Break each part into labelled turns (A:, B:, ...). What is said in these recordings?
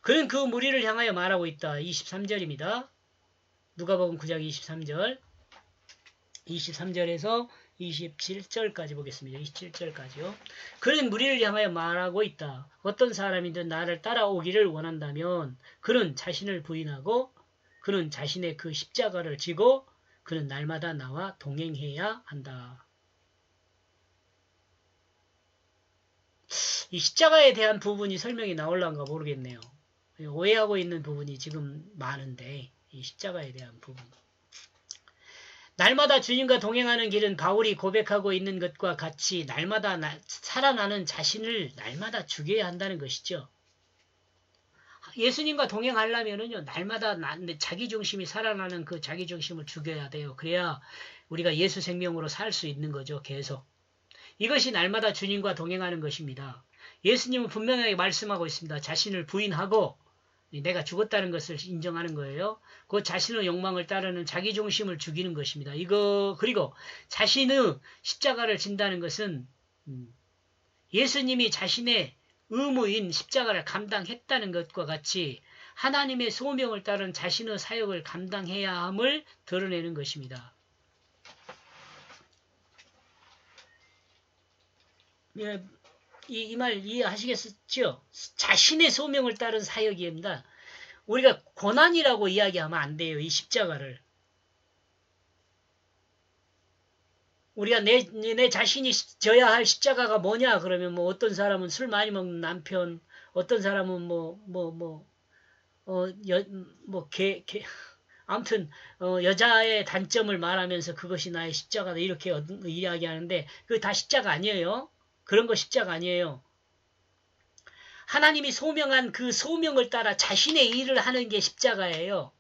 A: 그는 그 무리를 향하여 말하고 있다. 23절입니다. 누가복음 9장 23절. 23절에서 27절까지 보겠습니다. 27절까지요. 그는 무리를 향하여 말하고 있다. 어떤 사람이든 나를 따라오기를 원한다면 그는 자신을 부인하고 그는 자신의 그 십자가를 지고 그는 날마다 나와 동행해야 한다. 이 십자가에 대한 부분이 설명이 나올란가 모르겠네요. 오해하고 있는 부분이 지금 많은데 이 십자가에 대한 부분. 날마다 주님과 동행하는 길은 바울이 고백하고 있는 것과 같이 날마다 살아나는 자신을 날마다 죽여야 한다는 것이죠. 예수님과 동행하려면은요, 날마다 자기중심이 살아나는 그 자기중심을 죽여야 돼요. 그래야 우리가 예수 생명으로 살 수 있는 거죠, 계속. 이것이 날마다 주님과 동행하는 것입니다. 예수님은 분명하게 말씀하고 있습니다. 자신을 부인하고 내가 죽었다는 것을 인정하는 거예요. 그 자신의 욕망을 따르는 자기중심을 죽이는 것입니다. 그리고 자신의 십자가를 진다는 것은 예수님이 자신의 의무인 십자가를 감당했다는 것과 같이 하나님의 소명을 따른 자신의 사역을 감당해야 함을 드러내는 것입니다. 이 말 이해하시겠죠? 자신의 소명을 따른 사역입니다. 우리가 고난이라고 이야기하면 안 돼요. 이 십자가를. 우리가 내 자신이 져야 할 십자가가 뭐냐 그러면 뭐 어떤 사람은 술 많이 먹는 남편, 어떤 사람은 아무튼 여자의 단점을 말하면서 그것이 나의 십자가다 이렇게 이야기하는데 그거 다 십자가 아니에요. 그런 거 십자가 아니에요. 하나님이 소명한 그 소명을 따라 자신의 일을 하는 게 십자가예요.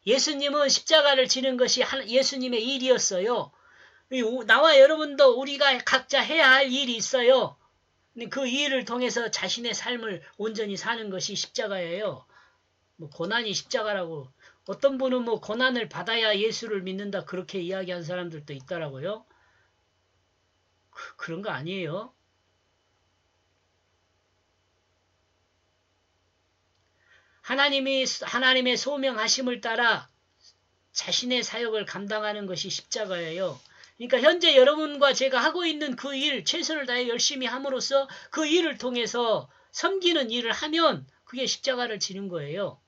A: 예수님은 십자가를 지는 것이 예수님의 일이었어요. 나와 여러분도 우리가 각자 해야 할 일이 있어요. 그 일을 통해서 자신의 삶을 온전히 사는 것이 십자가예요. 고난이 십자가라고. 어떤 분은 고난을 받아야 예수를 믿는다 그렇게 이야기한 사람들도 있더라고요. 그런 거 아니에요. 하나님의 소명하심을 따라 자신의 사역을 감당하는 것이 십자가예요. 그러니까 현재 여러분과 제가 하고 있는 그 일, 최선을 다해 열심히 함으로써 그 일을 통해서 섬기는 일을 하면 그게 십자가를 지는 거예요.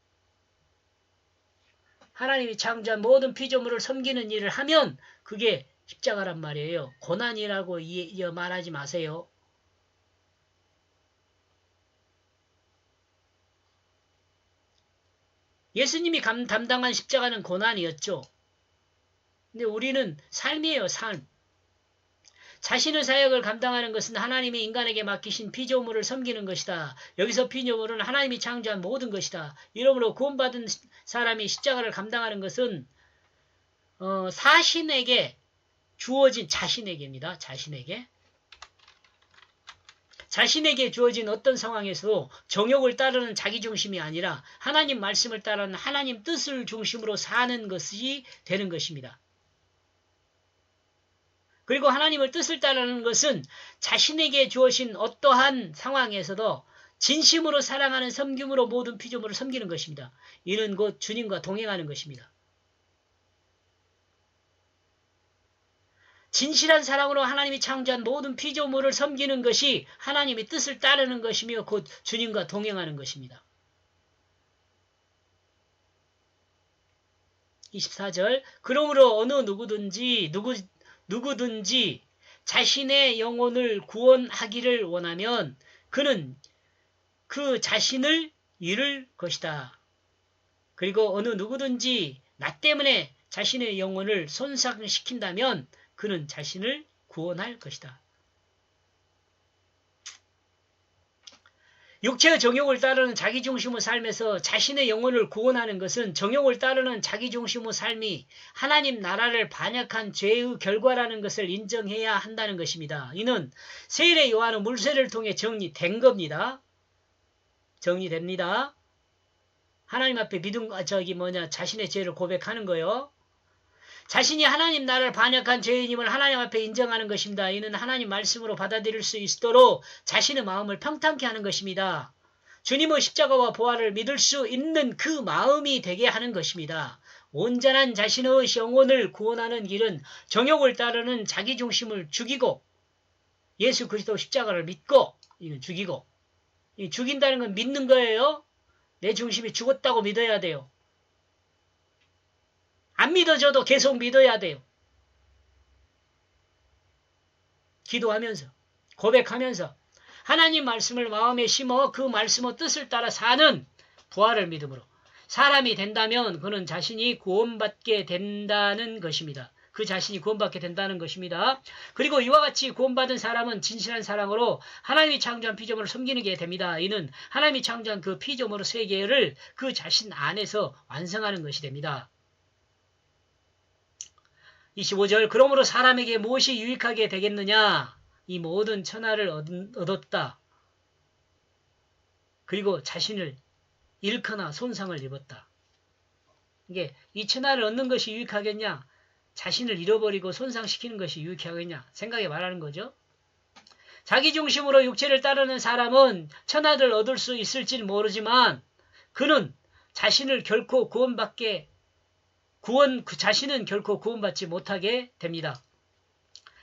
A: 하나님이 창조한 모든 피조물을 섬기는 일을 하면 그게 십자가란 말이에요. 고난이라고 말하지 마세요. 예수님이 담당한 십자가는 고난이었죠. 근데 우리는 삶이에요, 삶. 자신의 사역을 감당하는 것은 하나님이 인간에게 맡기신 피조물을 섬기는 것이다. 여기서 피조물은 하나님이 창조한 모든 것이다. 이러므로 구원받은 사람이 십자가를 감당하는 것은 사신에게 주어진 자신에게입니다. 자신에게 주어진 어떤 상황에서도 정욕을 따르는 자기중심이 아니라 하나님 말씀을 따르는 하나님 뜻을 중심으로 사는 것이 되는 것입니다. 그리고 하나님의 뜻을 따르는 것은 자신에게 주어진 어떠한 상황에서도 진심으로 사랑하는 섬김으로 모든 피조물을 섬기는 것입니다. 이는 곧 주님과 동행하는 것입니다. 진실한 사랑으로 하나님이 창조한 모든 피조물을 섬기는 것이 하나님의 뜻을 따르는 것이며 곧 주님과 동행하는 것입니다. 24절 그러므로 어느 누구든지 자신의 영혼을 구원하기를 원하면 그는 그 자신을 잃을 것이다. 그리고 어느 누구든지 나 때문에 자신의 영혼을 손상시킨다면 그는 자신을 구원할 것이다. 육체의 정욕을 따르는 자기중심의 삶에서 자신의 영혼을 구원하는 것은 정욕을 따르는 자기중심의 삶이 하나님 나라를 반역한 죄의 결과라는 것을 인정해야 한다는 것입니다. 이는 세례 요한의 물세를 통해 정리된 겁니다. 정리됩니다. 하나님 앞에 자신의 죄를 고백하는 거요. 자신이 하나님 나라를 반역한 죄인임을 하나님 앞에 인정하는 것입니다. 이는 하나님 말씀으로 받아들일 수 있도록 자신의 마음을 평탄케 하는 것입니다. 주님의 십자가와 부활을 믿을 수 있는 그 마음이 되게 하는 것입니다. 온전한 자신의 영혼을 구원하는 길은 정욕을 따르는 자기중심을 죽이고 예수 그리스도 십자가를 믿고 이건 죽이고 죽인다는 건 믿는 거예요. 내 중심이 죽었다고 믿어야 돼요. 안 믿어져도 계속 믿어야 돼요. 기도하면서 고백하면서 하나님 말씀을 마음에 심어 그 말씀의 뜻을 따라 사는 부활을 믿음으로 사람이 된다면 그는 자신이 구원받게 된다는 것입니다. 그 자신이 구원받게 된다는 것입니다. 그리고 이와 같이 구원받은 사람은 진실한 사랑으로 하나님이 창조한 피조물을 섬기는 게 됩니다. 이는 하나님이 창조한 그 피조물 세계를 그 자신 안에서 완성하는 것이 됩니다. 25절 그러므로 사람에게 무엇이 유익하게 되겠느냐? 이 모든 천하를 얻었다. 그리고 자신을 잃거나 손상을 입었다. 이게 이 천하를 얻는 것이 유익하겠냐? 자신을 잃어버리고 손상시키는 것이 유익하겠냐? 생각에 말하는 거죠. 자기 중심으로 육체를 따르는 사람은 천하를 얻을 수 있을지는 모르지만 그는 자신을 결코 자신은 결코 구원받지 못하게 됩니다.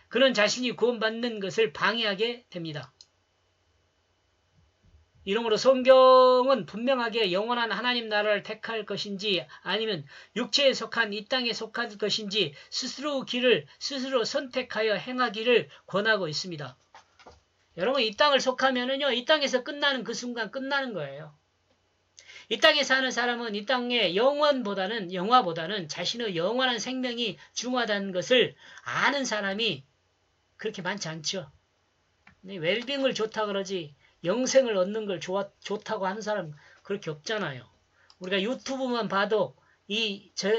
A: 그는 자신이 구원받는 것을 방해하게 됩니다. 이러므로 성경은 분명하게 영원한 하나님 나라를 택할 것인지 아니면 육체에 속한 이 땅에 속한 것인지 스스로 길을 스스로 선택하여 행하기를 권하고 있습니다. 여러분 이 땅을 속하면은요 이 땅에서 끝나는 그 순간 끝나는 거예요. 이 땅에 사는 사람은 이 땅의 영화보다는 자신의 영원한 생명이 중요하다는 것을 아는 사람이 그렇게 많지 않죠. 웰빙을 좋다 그러지 영생을 얻는 걸 좋다고 하는 사람 그렇게 없잖아요. 우리가 유튜브만 봐도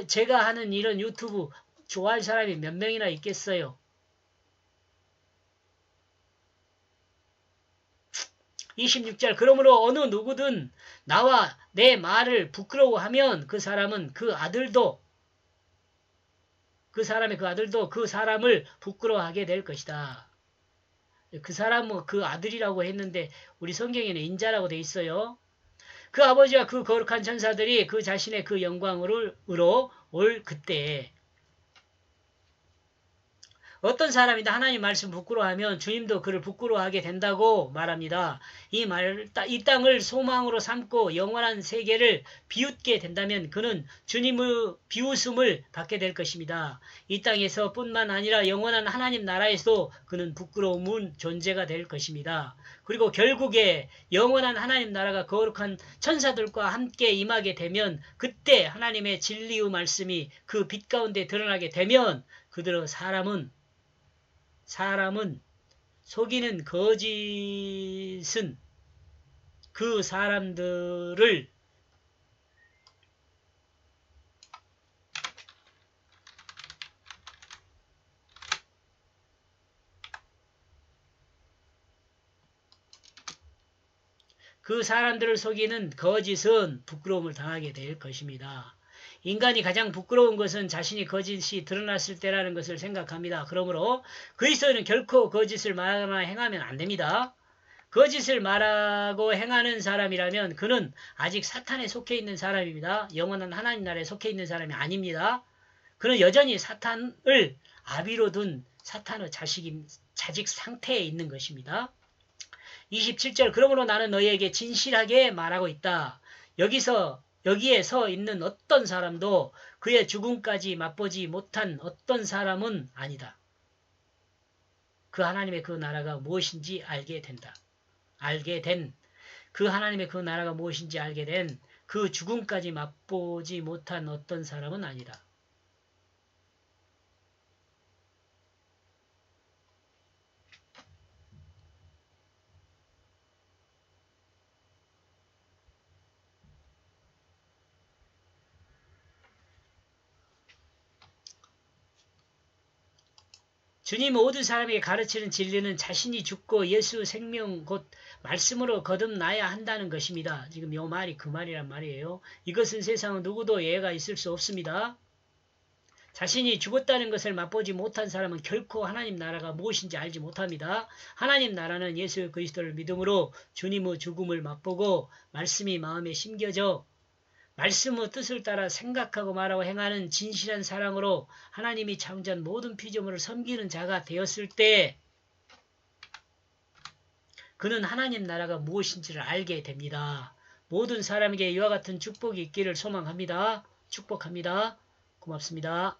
A: 제가 하는 이런 유튜브 좋아할 사람이 몇 명이나 있겠어요. 26절 그러므로 어느 누구든 나와 내 말을 부끄러워하면 그 사람의 그 아들도 그 사람을 부끄러워하게 될 것이다. 그 사람은 그 아들이라고 했는데 우리 성경에는 인자라고 돼 있어요. 그 아버지와 그 거룩한 천사들이 그 자신의 그 영광으로 올 그때에 어떤 사람이다 하나님 말씀 부끄러워하면 주님도 그를 부끄러워하게 된다고 말합니다. 이 땅을 소망으로 삼고 영원한 세계를 비웃게 된다면 그는 주님의 비웃음을 받게 될 것입니다. 이 땅에서 뿐만 아니라 영원한 하나님 나라에서도 그는 부끄러운 존재가 될 것입니다. 그리고 결국에 영원한 하나님 나라가 거룩한 천사들과 함께 임하게 되면 그때 하나님의 진리의 말씀이 그 빛 가운데 드러나게 되면 그들의 사람은 속이는 거짓은 그 사람들을 속이는 거짓은 부끄러움을 당하게 될 것입니다. 인간이 가장 부끄러운 것은 자신이 거짓이 드러났을 때라는 것을 생각합니다. 그러므로 그리스도인은 결코 거짓을 말하거나 행하면 안 됩니다. 거짓을 말하고 행하는 사람이라면 그는 아직 사탄에 속해 있는 사람입니다. 영원한 하나님 나라에 속해 있는 사람이 아닙니다. 그는 여전히 사탄을 아비로 둔 사탄의 자직 상태에 있는 것입니다. 27절 그러므로 나는 너희에게 진실하게 말하고 있다. 여기에 서 있는 어떤 사람도 그의 죽음까지 맛보지 못한 어떤 사람은 아니다. 그 하나님의 그 나라가 무엇인지 알게 된 그 하나님의 그 나라가 무엇인지 알게 된 그 죽음까지 맛보지 못한 어떤 사람은 아니다. 주님 모든 사람에게 가르치는 진리는 자신이 죽고 예수 생명 곧 말씀으로 거듭나야 한다는 것입니다. 지금 이 말이 그 말이란 말이에요. 이것은 세상은 누구도 예외가 있을 수 없습니다. 자신이 죽었다는 것을 맛보지 못한 사람은 결코 하나님 나라가 무엇인지 알지 못합니다. 하나님 나라는 예수 그리스도를 믿음으로 주님의 죽음을 맛보고 말씀이 마음에 심겨져 말씀의 뜻을 따라 생각하고 말하고 행하는 진실한 사랑으로 하나님이 창조한 모든 피조물을 섬기는 자가 되었을 때 그는 하나님 나라가 무엇인지를 알게 됩니다. 모든 사람에게 이와 같은 축복이 있기를 소망합니다. 축복합니다. 고맙습니다.